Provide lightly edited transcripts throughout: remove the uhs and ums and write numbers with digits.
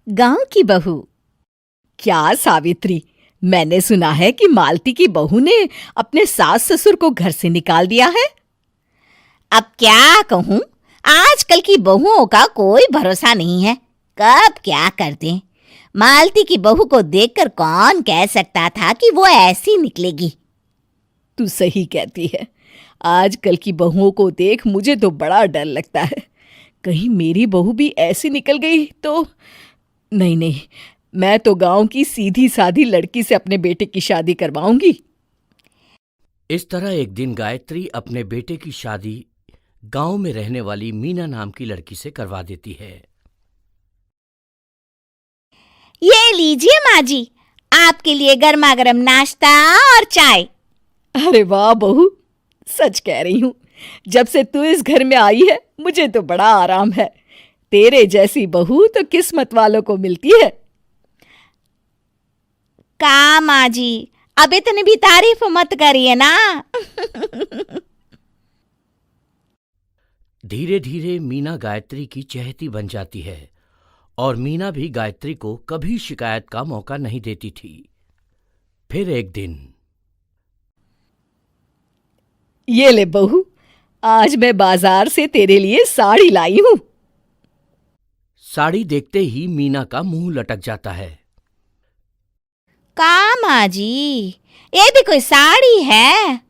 गांव की बहू। क्या सावित्री, मैंने सुना है कि मालती की बहू ने अपने सास ससुर को घर से निकाल दिया है। अब क्या कहूं, आजकल की बहुओं का कोई भरोसा नहीं है, कब क्या कर दें। मालती की बहू को देखकर कौन कह सकता था कि वो ऐसी निकलेगी। तू सही कहती है। आजकल की बहुओं को देख मुझे तो बड़ा डर लगता है। कहीं मेरी बहू भी ऐसी निकल गई तो। नहीं नहीं, मैं तो गांव की सीधी सादी लड़की से अपने बेटे की शादी करवाऊंगी। इस तरह एक दिन गायत्री अपने बेटे की शादी गांव में रहने वाली मीना नाम की लड़की से करवा देती है। ये लीजिए माँ जी, आपके लिए गर्मा गर्म नाश्ता और चाय। अरे वाह बहू, सच कह रही हूँ, जब से तू इस घर में आई है मुझे तो बड़ा आराम है। तेरे जैसी बहू तो किस्मत वालों को मिलती है। का माँ जी, अब इतनी भी तारीफ मत करिए ना। धीरे धीरे मीना गायत्री की चहेती बन जाती है और मीना भी गायत्री को कभी शिकायत का मौका नहीं देती थी। फिर एक दिन, ये ले बहू, आज मैं बाजार से तेरे लिए साड़ी लाई हूं। साड़ी देखते ही मीना का मुंह लटक जाता है। का माँ जी, ये भी कोई साड़ी है?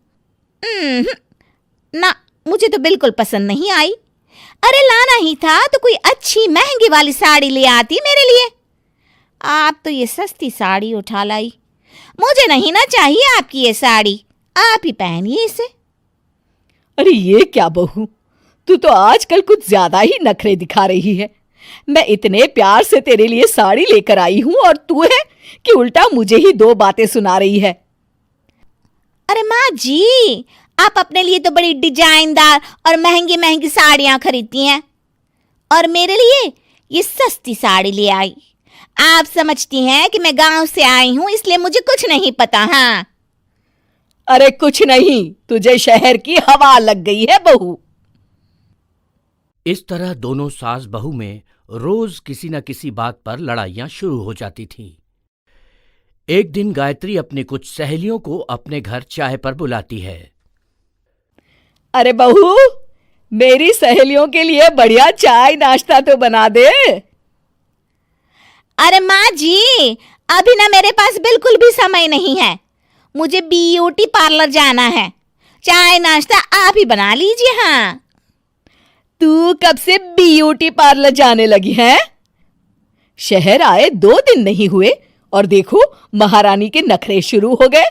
ना, मुझे तो बिल्कुल पसंद नहीं आई। अरे लाना ही था तो कोई अच्छी महंगी वाली साड़ी ले आती मेरे लिए। आप तो ये सस्ती साड़ी उठा लाई। मुझे नहीं ना चाहिए आपकी ये साड़ी, आप ही पहनिए इसे। अरे ये क्या बहू, तू तो आजकल कुछ ज्यादा ही नखरे दिखा रही है। मैं इतने प्यार से तेरे लिए साड़ी लेकर आई हूं और तू है कि उल्टा मुझे ही दो बातें सुना रही है। अरे माँ जी, आप अपने लिए तो बड़ी डिजाइनदार और महंगी महंगी साड़ियां खरीदती हैं और मेरे लिए ये सस्ती साड़ी ले आई। आप समझती हैं कि मैं गांव से आई हूं इसलिए मुझे कुछ नहीं पता। हाँ, अरे कुछ नहीं, तुझे शहर की हवा लग गई है बहू। इस तरह दोनों सास बहू में रोज किसी न किसी बात पर लड़ाइयां शुरू हो जाती थीं। एक दिन गायत्री अपनी कुछ सहेलियों को अपने घर चाय पर बुलाती है। अरे बहू, मेरी सहेलियों के लिए बढ़िया चाय नाश्ता तो बना दे। अरे माँ जी, अभी ना मेरे पास बिल्कुल भी समय नहीं है। मुझे ब्यूटी पार्लर जाना है। चाय नाश्ता आप ही बना लीजिए। हाँ, तू कब से ब्यूटी पार्लर जाने लगी है? शहर आए 2 दिन नहीं हुए और देखो महारानी के नखरे शुरू हो गए।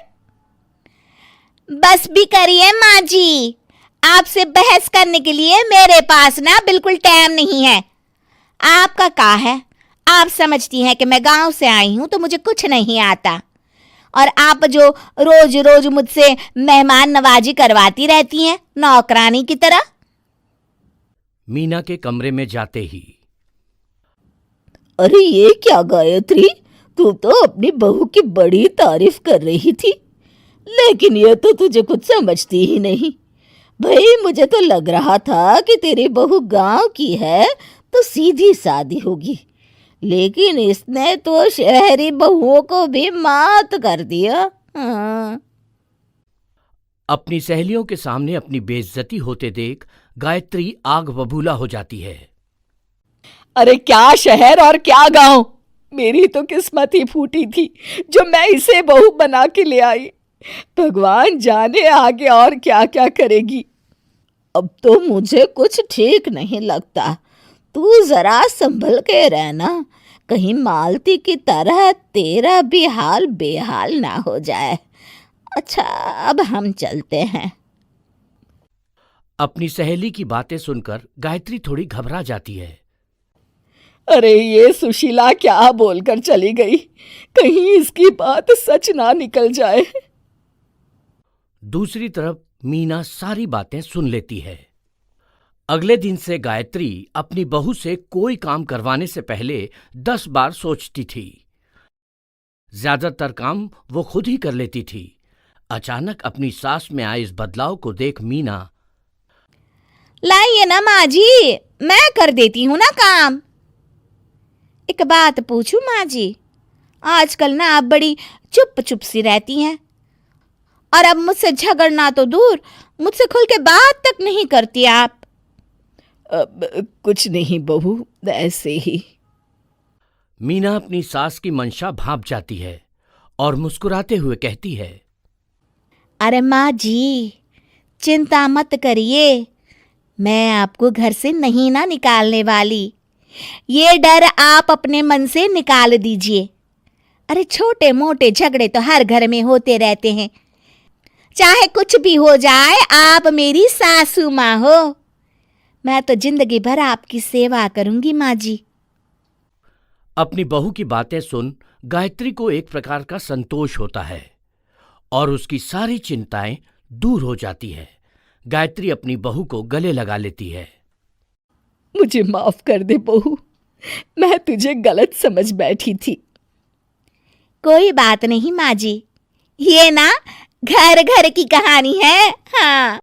बस भी करिए माँ जी, आपसे बहस करने के लिए मेरे पास ना बिल्कुल टाइम नहीं है। आपका क्या है, आप समझती हैं कि मैं गांव से आई हूं तो मुझे कुछ नहीं आता, और आप जो रोज रोज मुझसे मेहमान नवाजी करवाती रहती हैं नौकरानी की तरह। मीना के कमरे में जाते ही, अरे ये क्या गायत्री, तू तो अपनी बहू की बड़ी तारीफ कर रही थी, लेकिन ये तो तुझे कुछ समझती ही नहीं। भाई मुझे तो लग रहा था कि तेरी बहू गांव की है तो सीधी सादी होगी, लेकिन इसने तो शहरी बहुओं को भी मात कर दिया। हाँ। अपनी सहेलियों के सामने अपनी बेइज्जती होते देख गायत्री आग बबूला हो जाती है। अरे क्या शहर और क्या गांव, मेरी तो किस्मत ही फूटी थी जो मैं इसे बहू बना के ले आई। भगवान जाने आगे और क्या क्या करेगी। अब तो मुझे कुछ ठीक नहीं लगता। तू जरा संभल के रहना, कहीं मालती की तरह तेरा भी हाल बेहाल ना हो जाए। अच्छा, अब हम चलते हैं। अपनी सहेली की बातें सुनकर गायत्री थोड़ी घबरा जाती है। अरे ये सुशीला क्या बोलकर चली गई, कहीं इसकी बात सच ना निकल जाए। दूसरी तरफ मीना सारी बातें सुन लेती है। अगले दिन से गायत्री अपनी बहू से कोई काम करवाने से पहले 10 बार सोचती थी। ज्यादातर काम वो खुद ही कर लेती थी। अचानक अपनी सास में आए इस बदलाव को देख मीना, लाइए ना माँ जी, मैं कर देती हूँ ना काम। एक बात पूछूं माँ जी, आजकल ना आप बड़ी चुप चुप सी रहती हैं और अब मुझसे झगड़ना तो दूर, मुझसे खुल के बात तक नहीं करती आप। कुछ नहीं बहू, ऐसे ही। मीना अपनी सास की मंशा भांप जाती है और मुस्कुराते हुए कहती है, अरे माँ जी, चिंता मत करिए, मैं आपको घर से नहीं ना निकालने वाली। ये डर आप अपने मन से निकाल दीजिए। अरे छोटे मोटे झगड़े तो हर घर में होते रहते हैं, चाहे कुछ भी हो जाए, आप मेरी सासू माँ हो। मैं तो जिंदगी भर आपकी सेवा करूंगी माँ जी। अपनी बहू की बातें सुन गायत्री को एक प्रकार का संतोष होता है और उसकी सारी चिंताएं दूर हो जाती है। गायत्री अपनी बहू को गले लगा लेती है। मुझे माफ कर दे बहू, मैं तुझे गलत समझ बैठी थी। कोई बात नहीं माँ जी, ये ना घर घर की कहानी है। हाँ।